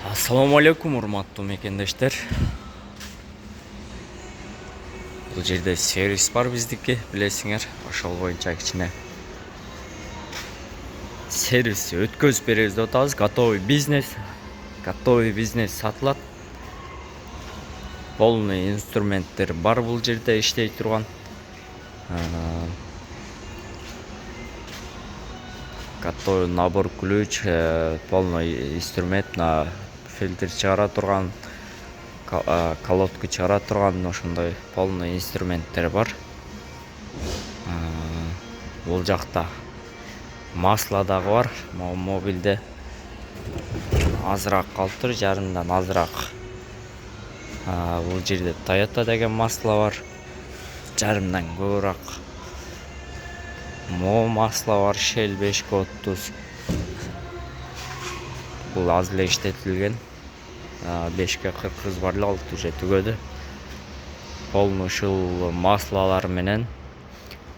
Assalamu alaikum урматтуу мекендештер. Бул жерде сервис бар биздики, билесиңер. Ошол боюнча кичине сервис өткөзүп беребиз деп атабыз. Готовый бизнес сатылат. Полный инструменттер бар бул жерде иштей турган. Готовый набор ключ, полный инструмент на фильтр чыгара турган, колодку чыгара турган, ошондой полный инструменттер бар. Бул жакта масло дагы бар. Мобилде азыраак калыптыр, жарымдан азыраак. Бул жерде Toyota деген масло бар, жарымдан көбүрөөк. Масло бар, Shell 530. Бул аз эле иштетилген. 540 бар эле, ал уже түгөдү. Полный ушул маслолор менен.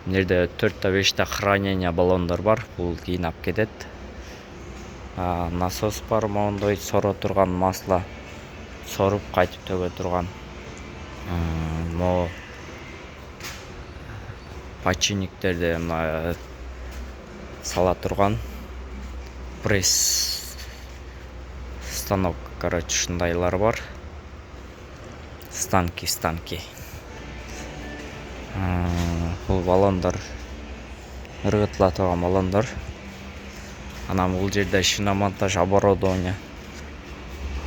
Мына жерде 4-5 хранение баллондор бар. Бул кийин алып кетет. Насос бар, мондой соро турган масло. Соруп кайтып төгө турган. Починниктерде сала турган пресс станок, ушундайлар бар. Станки. Бул баллондор ыргытыла турган баллондор. Анан бул жерде шиномонтаж оборудование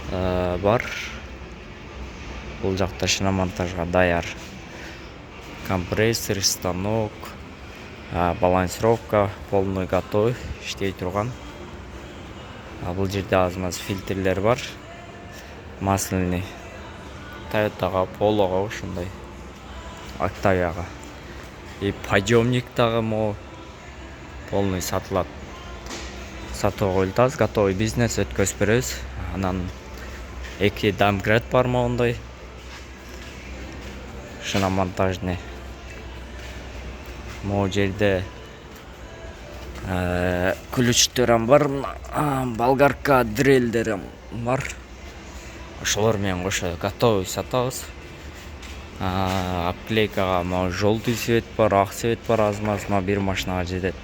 бар. Бул жакта шиномонтажга даяр компрессор, станок, балансировка полный готовый иштей турган. Бул жерде аз-маз фильтрлер бар. Масляный Toyotага, Polo'га, ушундай Octavia'га. И подъемник дагы полный сатылат. Сатууга коюлат. Готовый бизнес өткөзүп беребиз. Анан 2 домкрат бар моундай. Шиномонтажный. Могу жерде ключтөрөм бар, болгарка, дрелдерим бар. Ошолор менен кошо готовый сатабыз. Обклейкага желтый цвет бар, ак цвет бар, аз-маз бир машинага жетет.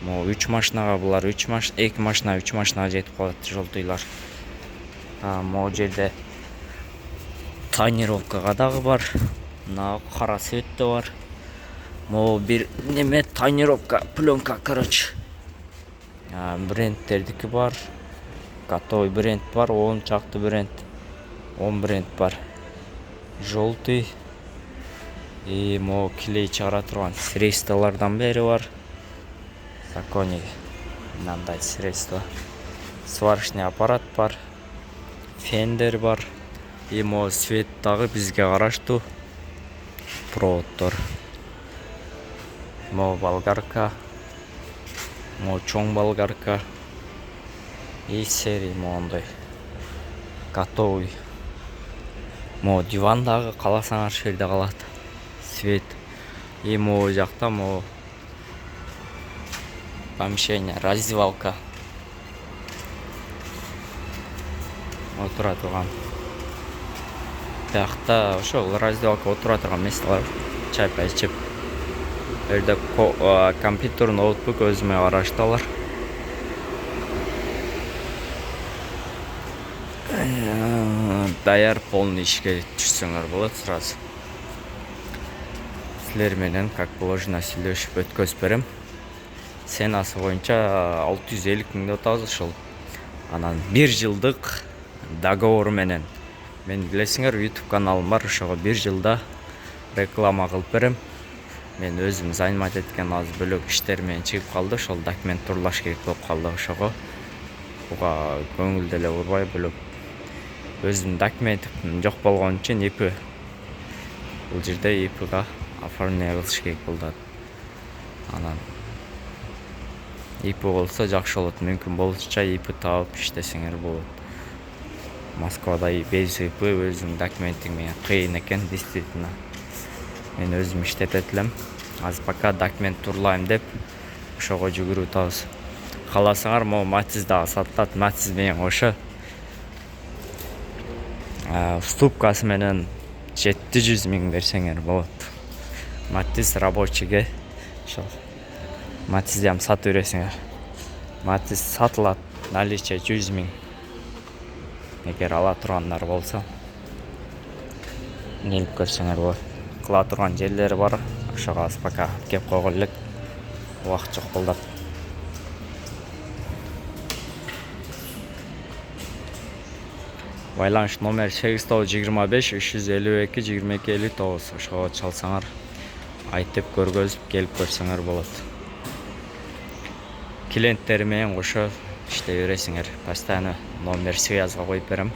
3 машинага, булар 2 машина 3 машинага жетип калат желтыйлар. Могу жерде тонировкага дагы бар. Мына кара цветте бар. Бир неме тонировка, пленка, брендтердики бар. Готовый бренд бар, 10 чакты бренд. 10 бренд бар. Желтый. И клей чыгара турган средстволордон бери бар. Законник. Мындай средство. Сварочный аппарат бар. Фендер бар. И свет дагы бизге караштуу. Проводдор. Болгарка, чоң болгарка и серий моундай готовый. Диван дагы кааласаңар ошол жерде калат. Свет. И жакта помещение, раздевалка. Отура турган. Биякта ошол раздевалка отура турган место бар. Чай ичип. Жерде компьютер, ноутбук өзүмө карашталар. Даяр полный ишке түшсөңөр болот сразу. Силер менен как положено сүйлөшүп өткөзүп берем. Ценасы боюнча 650 000 деп атабыз ошол. Анан 1 жылдык договор менен. Мен билесиңер, YouTube каналым бар, ошого 1 жылда реклама кылып берем. Мен өзүм займат эткен аз бөлөк иштер менен чыгып калды. Ошол документ турлаш керек болуп калды ошого. Буга көңүл деле бурбай бөлөк. Өзүм документим жок болгон үчүн ИП. Бул жерде ИПга оформление кылыш керек болду. Анан ИП болсо жакшы болот. Мүмкүн болушунча ИП таап иштесеңер болот. Москвада без ИП өзүм документим менен кыйын экен, действительно. Мен өзүм иштетет элем. Аз пока документ турлайм деп ошого жүгүрүп атабыз. Кааласаңар, Matiz дагы сатылат. Matiz менен кошо Уступкасы менен 700 000 берсеңер болот. Матиз рабочийге ошол Матизди ham сатып бересиңер. Матиз сатылат, наличие 100 000. Эгер ала тургандар болсо, келип көрсөңөр болот. Кыла турган жерлери бар, ошого пока кеп койгон элек. Убакыт жок болду. Байланыш номер 8925 352 22 59. Ошого чалсаңар, айтып көргөзүп келип көрсөңөр болот. Клиенттер менен кошо иштей бересиңер. Постоянно номер связга коюп берем.